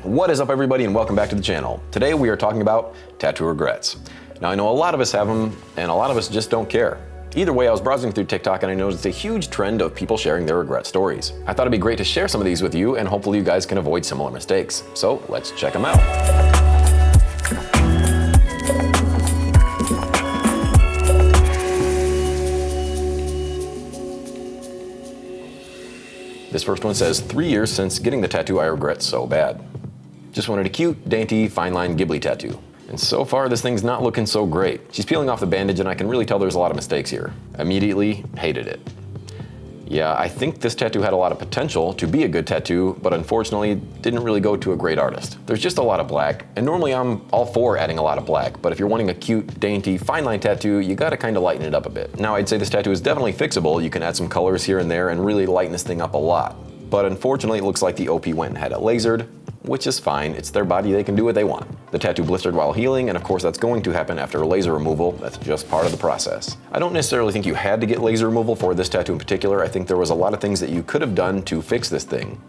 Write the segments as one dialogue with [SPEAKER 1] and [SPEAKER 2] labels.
[SPEAKER 1] What is up, everybody, and welcome back to the channel. Today we are talking about tattoo regrets. Now I know a lot of us have them and a lot of us just don't care. Either way, I was browsing through TikTok and I noticed a huge trend of people sharing their regret stories. I thought it'd be great to share some of these with you and hopefully you guys can avoid similar mistakes. So let's check them out. This first one says, 3 years since getting the tattoo I regret so bad. Just wanted a cute, dainty, fine line Ghibli tattoo. And so far, this thing's not looking so great. She's peeling off the bandage and I can really tell there's a lot of mistakes here. Immediately hated it. Yeah, I think this tattoo had a lot of potential to be a good tattoo, but unfortunately didn't really go to a great artist. There's just a lot of black, and normally I'm all for adding a lot of black, but if you're wanting a cute, dainty, fine line tattoo, you gotta kinda lighten it up a bit. Now I'd say this tattoo is definitely fixable. You can add some colors here and there and really lighten this thing up a lot. But unfortunately it looks like the OP went and had it lasered, which is fine. It's their body, they can do what they want. The tattoo blistered while healing, and of course that's going to happen after laser removal. That's just part of the process. I don't necessarily think you had to get laser removal for this tattoo in particular. I think there was a lot of things that you could have done to fix this thing,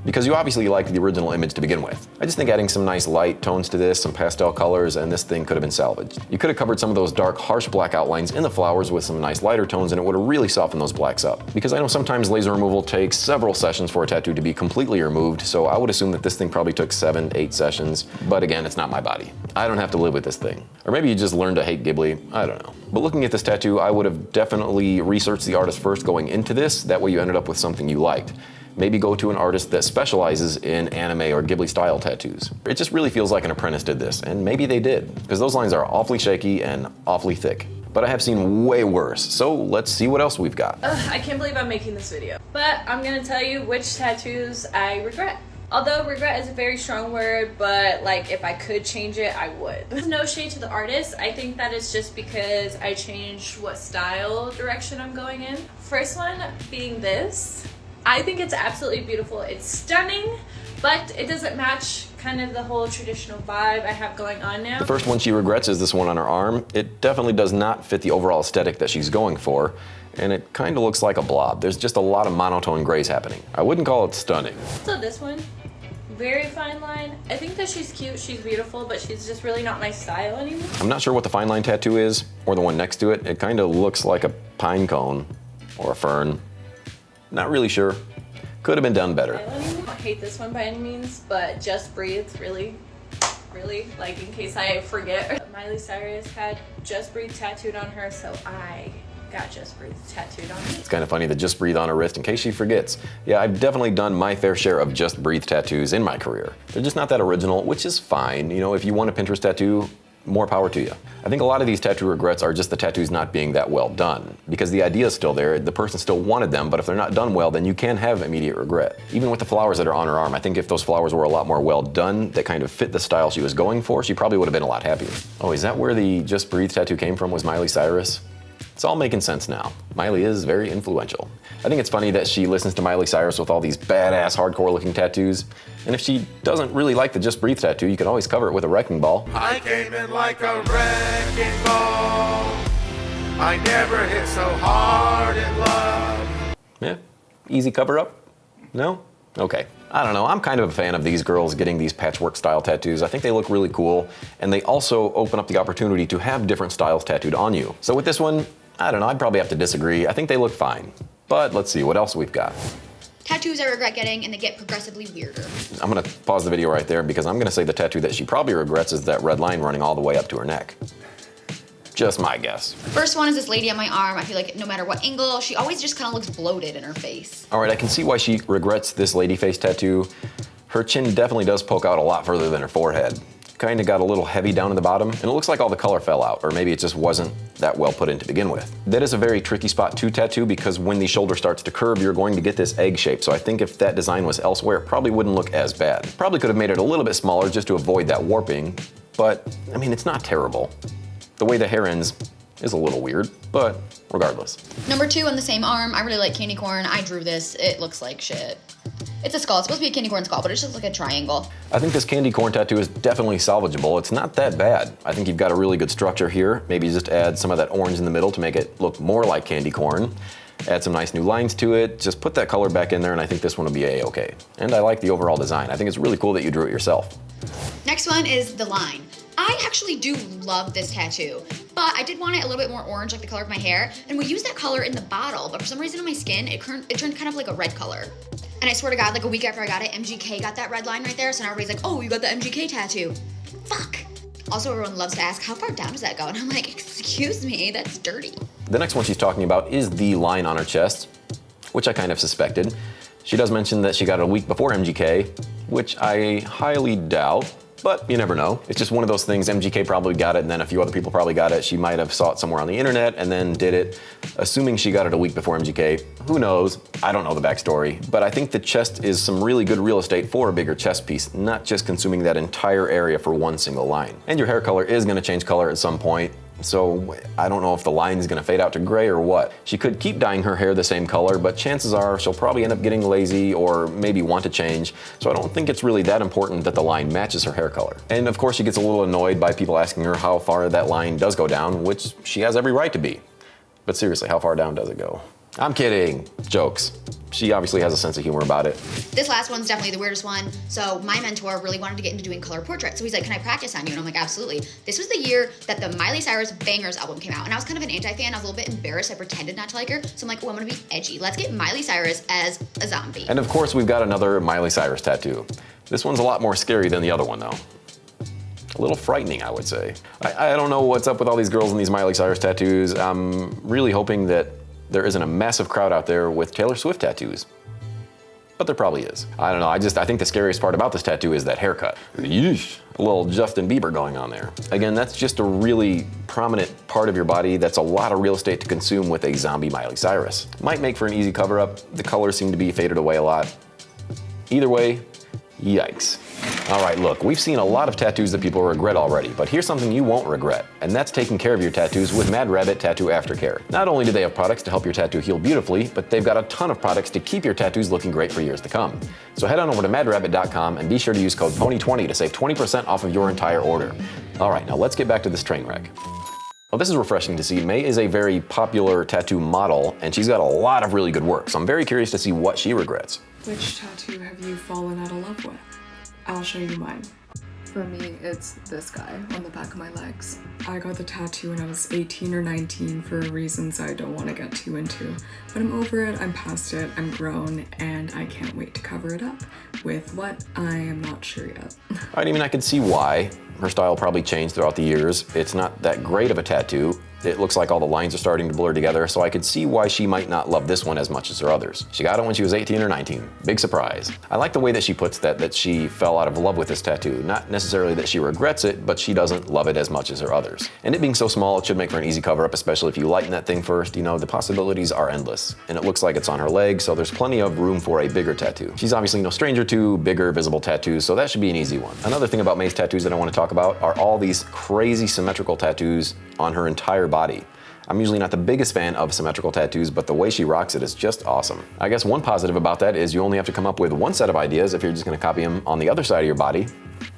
[SPEAKER 1] because you obviously liked the original image to begin with. I just think adding some nice light tones to this, some pastel colors, and this thing could have been salvaged. You could have covered some of those dark, harsh black outlines in the flowers with some nice lighter tones, and it would have really softened those blacks up. Because I know sometimes laser removal takes several sessions for a tattoo to be completely removed, so I would assume that this thing probably took 7 to 8 sessions. But again, it's not my body. I don't have to live with this thing. Or maybe you just learned to hate Ghibli, I don't know. But looking at this tattoo, I would have definitely researched the artist first going into this, that way you ended up with something you liked. Maybe go to an artist that specializes in anime or Ghibli style tattoos. It just really feels like an apprentice did this, and maybe they did, because those lines are awfully shaky and awfully thick. But I have seen way worse, so let's see what else we've got.
[SPEAKER 2] I can't believe I'm making this video, but I'm gonna tell you which tattoos I regret. Although regret is a very strong word, but like if I could change it, I would. No shade to the artist. I think that is just because I changed what style direction I'm going in. First one being this. I think it's absolutely beautiful. It's stunning, but it doesn't match kind of the whole traditional vibe I have going on now.
[SPEAKER 1] The first one she regrets is this one on her arm. It definitely does not fit the overall aesthetic that she's going for, and it kind of looks like a blob. There's just a lot of monotone grays happening. I wouldn't call it stunning.
[SPEAKER 2] So this one, very fine line. I think that she's cute, she's beautiful, but she's just really not my style anymore. I'm
[SPEAKER 1] not sure what the fine line tattoo is, or the one next to it. It kind of looks like a pine cone or a fern. Not really sure. Could have been done better.
[SPEAKER 2] I don't hate this one by any means, but Just Breathe, really, like in case I forget. Miley Cyrus had Just Breathe tattooed on her, so I got Just Breathe tattooed on me.
[SPEAKER 1] It's kind of funny that Just Breathe on her wrist in case she forgets. Yeah, I've definitely done my fair share of Just Breathe tattoos in my career. They're just not that original, which is fine. You know, if you want a Pinterest tattoo, more power to you. I think a lot of these tattoo regrets are just the tattoos not being that well done, because the idea is still there, the person still wanted them, but if they're not done well, then you can have immediate regret. Even with the flowers that are on her arm, I think if those flowers were a lot more well done, that kind of fit the style she was going for, she probably would have been a lot happier. Oh, is that where the Just Breathe tattoo came from, was Miley Cyrus? It's all making sense now. Miley is very influential. I think it's funny that she listens to Miley Cyrus with all these badass, hardcore looking tattoos. And if she doesn't really like the Just Breathe tattoo, you can always cover it with a wrecking ball.
[SPEAKER 3] I came in like a wrecking ball. I never hit so hard in love.
[SPEAKER 1] Yeah, easy cover up? No? Okay. I don't know, I'm kind of a fan of these girls getting these patchwork style tattoos. I think they look really cool, and they also open up the opportunity to have different styles tattooed on you. So with this one, I don't know, I'd probably have to disagree. I think they look fine. But let's see what else we've got.
[SPEAKER 4] Tattoos I regret getting, and they get progressively weirder.
[SPEAKER 1] I'm gonna pause the video right there because I'm gonna say the tattoo that she probably regrets is that red line running all the way up to her neck. Just my guess.
[SPEAKER 4] First one is this lady on my arm. I feel like no matter what angle, she always just kind of looks bloated in her face.
[SPEAKER 1] All right, I can see why she regrets this lady face tattoo. Her chin definitely does poke out a lot further than her forehead. Kind of got a little heavy down in the bottom, and it looks like all the color fell out, or maybe it just wasn't that well put in to begin with. That is a very tricky spot to tattoo because when the shoulder starts to curve, you're going to get this egg shape. So I think if that design was elsewhere, it probably wouldn't look as bad. Probably could have made it a little bit smaller just to avoid that warping, but I mean, it's not terrible. The way the hair ends is a little weird, but regardless.
[SPEAKER 4] Number 2 on the same arm, I really like candy corn. I drew this, it looks like shit. It's a skull, it's supposed to be a candy corn skull, but it's just like a triangle.
[SPEAKER 1] I think this candy corn tattoo is definitely salvageable. It's not that bad. I think you've got a really good structure here. Maybe just add some of that orange in the middle to make it look more like candy corn. Add some nice new lines to it, just put that color back in there, and I think this one will be a-okay. And I like the overall design. I think it's really cool that you drew it yourself.
[SPEAKER 4] Next one is the line. I actually do love this tattoo, but I did want it a little bit more orange, like the color of my hair, and we used that color in the bottle, but for some reason on my skin, it turned kind of like a red color. And I swear to God, like a week after I got it, MGK got that red line right there, so now everybody's like, oh, you got the MGK tattoo. Fuck. Also, everyone loves to ask, how far down does that go? And I'm like, excuse me, that's dirty.
[SPEAKER 1] The next one she's talking about is the line on her chest, which I kind of suspected. She does mention that she got it a week before MGK, which I highly doubt, but you never know. It's just one of those things. MGK probably got it, and then a few other people probably got it. She might have saw it somewhere on the internet and then did it, assuming she got it a week before MGK. Who knows? I don't know the backstory, but I think the chest is some really good real estate for a bigger chest piece, not just consuming that entire area for one single line. And your hair color is gonna change color at some point, so I don't know if the line is gonna fade out to gray or what. She could keep dyeing her hair the same color, but chances are she'll probably end up getting lazy or maybe want to change, so I don't think it's really that important that the line matches her hair color. And of course she gets a little annoyed by people asking her how far that line does go down, which she has every right to be. But seriously, how far down does it go? I'm kidding. Jokes. She obviously has a sense of humor about it.
[SPEAKER 4] This last one's definitely the weirdest one. So my mentor really wanted to get into doing color portraits. So he's like, can I practice on you? And I'm like, absolutely. This was the year that the Miley Cyrus Bangers album came out. And I was kind of an anti-fan. I was a little bit embarrassed. I pretended not to like her. So I'm like, oh, I'm gonna be edgy. Let's get Miley Cyrus as a zombie.
[SPEAKER 1] And of course we've got another Miley Cyrus tattoo. This one's a lot more scary than the other one though. A little frightening, I would say. I don't know what's up with all these girls in these Miley Cyrus tattoos. I'm really hoping that there isn't a massive crowd out there with Taylor Swift tattoos. But there probably is. I don't know, I think the scariest part about this tattoo is that haircut. Yeesh, a little Justin Bieber going on there. Again, that's just a really prominent part of your body. That's a lot of real estate to consume with a zombie Miley Cyrus. Might make for an easy cover up. The colors seem to be faded away a lot. Either way, yikes. All right, look, we've seen a lot of tattoos that people regret already, but here's something you won't regret, and that's taking care of your tattoos with Mad Rabbit Tattoo Aftercare. Not only do they have products to help your tattoo heal beautifully, but they've got a ton of products to keep your tattoos looking great for years to come. So head on over to madrabbit.com and be sure to use code PONY20 to save 20% off of your entire order. All right, now let's get back to this train wreck. Well, this is refreshing to see. May is a very popular tattoo model, and she's got a lot of really good work, so I'm very curious to see what she regrets.
[SPEAKER 5] Which tattoo have you fallen out of love with? I'll show you mine. For me, it's this guy on the back of my legs. I got the tattoo when I was 18 or 19 for reasons I don't want to get too into. But I'm over it, I'm past it, I'm grown, and I can't wait to cover it up with what I am not sure yet.
[SPEAKER 1] I mean, I could see why. Her style probably changed throughout the years. It's not that great of a tattoo. It looks like all the lines are starting to blur together, so I could see why she might not love this one as much as her others. She got it when she was 18 or 19. Big surprise. I like the way that she puts that she fell out of love with this tattoo. Not necessarily that she regrets it, but she doesn't love it as much as her others. And it being so small, it should make for an easy cover-up, especially if you lighten that thing first. You know, the possibilities are endless. And it looks like it's on her leg, so there's plenty of room for a bigger tattoo. She's obviously no stranger to bigger, visible tattoos, so that should be an easy one. Another thing about May's tattoos that I want to talk about are all these crazy symmetrical tattoos on her entire body. I'm usually not the biggest fan of symmetrical tattoos, but the way she rocks it is just awesome. I guess one positive about that is you only have to come up with one set of ideas if you're just gonna copy them on the other side of your body.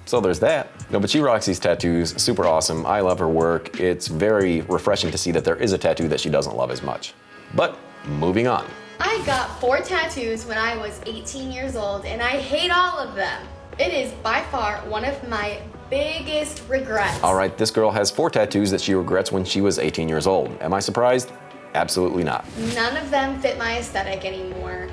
[SPEAKER 1] So there's that. No, but she rocks these tattoos, super awesome. I love her work. It's very refreshing to see that there is a tattoo that she doesn't love as much. But moving on.
[SPEAKER 6] I got 4 tattoos when I was 18 years old, and I hate all of them. It is by far one of my biggest regrets.
[SPEAKER 1] All right, this girl has 4 tattoos that she regrets when she was 18 years old. Am I surprised? Absolutely not.
[SPEAKER 6] None of them fit my aesthetic anymore.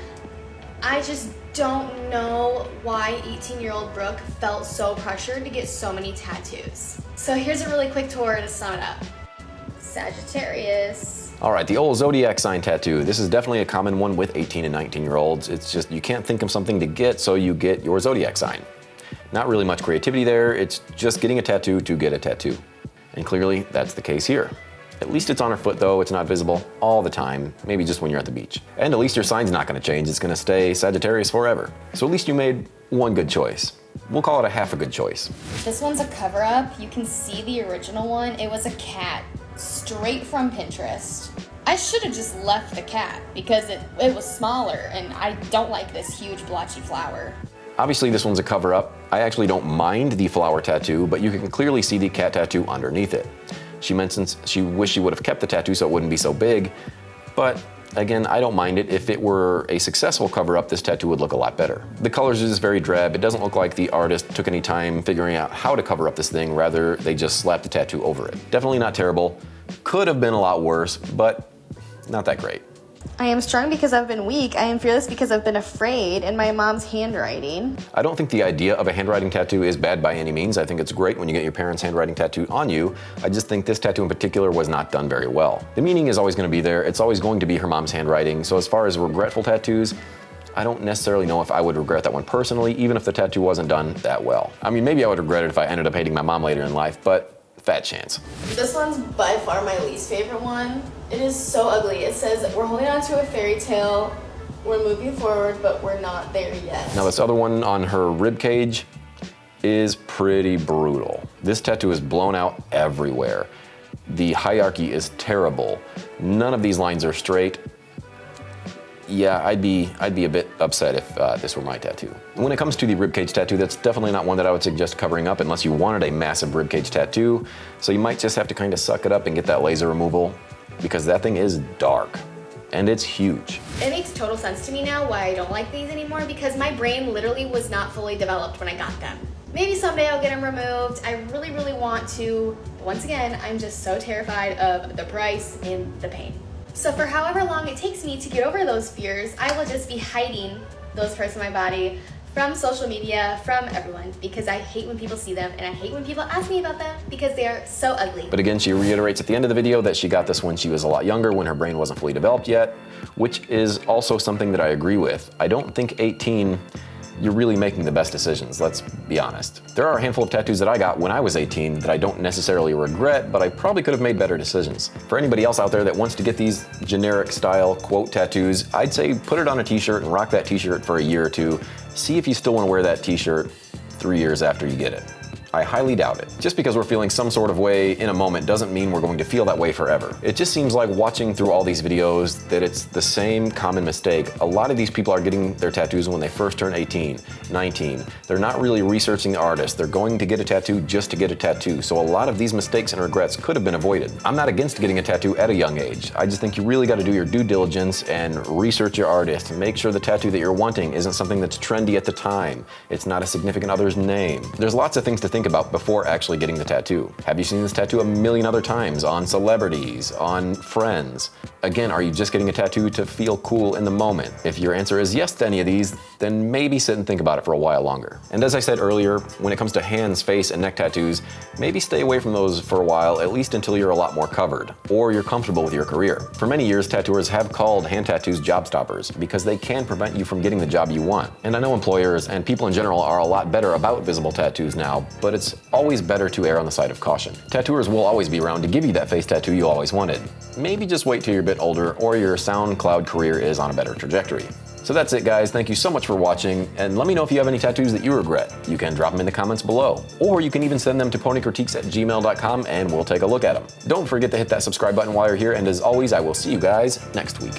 [SPEAKER 6] I just don't know why 18-year-old Brooke felt so pressured to get so many tattoos. So here's a really quick tour to sum it up. Sagittarius.
[SPEAKER 1] All right, the old zodiac sign tattoo. This is definitely a common one with 18 and 19-year-olds. It's just you can't think of something to get, so you get your zodiac sign. Not really much creativity there, it's just getting a tattoo to get a tattoo. And clearly, that's the case here. At least it's on her foot though, it's not visible all the time, maybe just when you're at the beach. And at least your sign's not gonna change, it's gonna stay Sagittarius forever. So at least you made one good choice. We'll call it a half a good choice.
[SPEAKER 6] This one's a cover-up. You can see the original one. It was a cat, straight from Pinterest. I should have just left the cat because it was smaller, and I don't like this huge blotchy flower.
[SPEAKER 1] Obviously this one's a cover-up. I actually don't mind the flower tattoo, but you can clearly see the cat tattoo underneath it. She mentions she wished she would have kept the tattoo so it wouldn't be so big, but Again, I don't mind it. If it were a successful cover-up, this tattoo would look a lot better. The colors are just very drab. It doesn't look like the artist took any time figuring out how to cover up this thing. Rather, they just slapped the tattoo over it. Definitely not terrible. Could have been a lot worse, but not that great.
[SPEAKER 6] I am strong because I've been weak. I am fearless because I've been afraid. In my mom's handwriting.
[SPEAKER 1] I don't think the idea of a handwriting tattoo is bad by any means. I think it's great when you get your parents' handwriting tattoo on you. I just think this tattoo in particular was not done very well. The meaning is always going to be there. It's always going to be her mom's handwriting. So as far as regretful tattoos, I don't necessarily know if I would regret that one personally, even if the tattoo wasn't done that well. I mean, maybe I would regret it if I ended up hating my mom later in life, but fat chance.
[SPEAKER 6] This one's by far my least favorite one. It is so ugly. It says, we're holding on to a fairy tale, we're moving forward, but we're not there yet.
[SPEAKER 1] Now this other one on her rib cage is pretty brutal. This tattoo is blown out everywhere. The hierarchy is terrible. None of these lines are straight. Yeah, I'd be a bit upset if this were my tattoo. When it comes to the ribcage tattoo, that's definitely not one that I would suggest covering up unless you wanted a massive ribcage tattoo. So you might just have to kind of suck it up and get that laser removal, because that thing is dark and it's huge.
[SPEAKER 6] It makes total sense to me now why I don't like these anymore, because my brain literally was not fully developed when I got them. Maybe someday I'll get them removed. I really, really want to. But once again, I'm just so terrified of the price and the pain. So for however long it takes me to get over those fears, I will just be hiding those parts of my body from social media, from everyone, because I hate when people see them and I hate when people ask me about them because they are so ugly.
[SPEAKER 1] But again, she reiterates at the end of the video that she got this when she was a lot younger, when her brain wasn't fully developed yet, which is also something that I agree with. I don't think 18, you're really making the best decisions, let's be honest. There are a handful of tattoos that I got when I was 18 that I don't necessarily regret, but I probably could have made better decisions. For anybody else out there that wants to get these generic style quote tattoos, I'd say put it on a t-shirt and rock that t-shirt for a year or two. See if you still want to wear that t-shirt 3 years after you get it. I highly doubt it. Just because we're feeling some sort of way in a moment doesn't mean we're going to feel that way forever. It just seems like watching through all these videos that it's the same common mistake. A lot of these people are getting their tattoos when they first turn 18, 19. They're not really researching the artist. They're going to get a tattoo just to get a tattoo. So a lot of these mistakes and regrets could have been avoided. I'm not against getting a tattoo at a young age. I just think you really got to do your due diligence and research your artist and make sure the tattoo that you're wanting isn't something that's trendy at the time. It's not a significant other's name. There's lots of things to think about before actually getting the tattoo. Have you seen this tattoo a million other times on celebrities, on friends? Again, are you just getting a tattoo to feel cool in the moment? If your answer is yes to any of these, then maybe sit and think about it for a while longer. And as I said earlier, when it comes to hands, face, and neck tattoos, maybe stay away from those for a while, at least until you're a lot more covered, or you're comfortable with your career. For many years, tattooers have called hand tattoos job stoppers because they can prevent you from getting the job you want. And I know employers and people in general are a lot better about visible tattoos now, but it's always better to err on the side of caution. Tattooers will always be around to give you that face tattoo you always wanted. Maybe just wait till you're a bit older or your SoundCloud career is on a better trajectory. So that's it, guys. Thank you so much for watching, and let me know if you have any tattoos that you regret. You can drop them in the comments below, or you can even send them to ponycritiques@gmail.com and we'll take a look at them. Don't forget to hit that subscribe button while you're here, and as always, I will see you guys next week.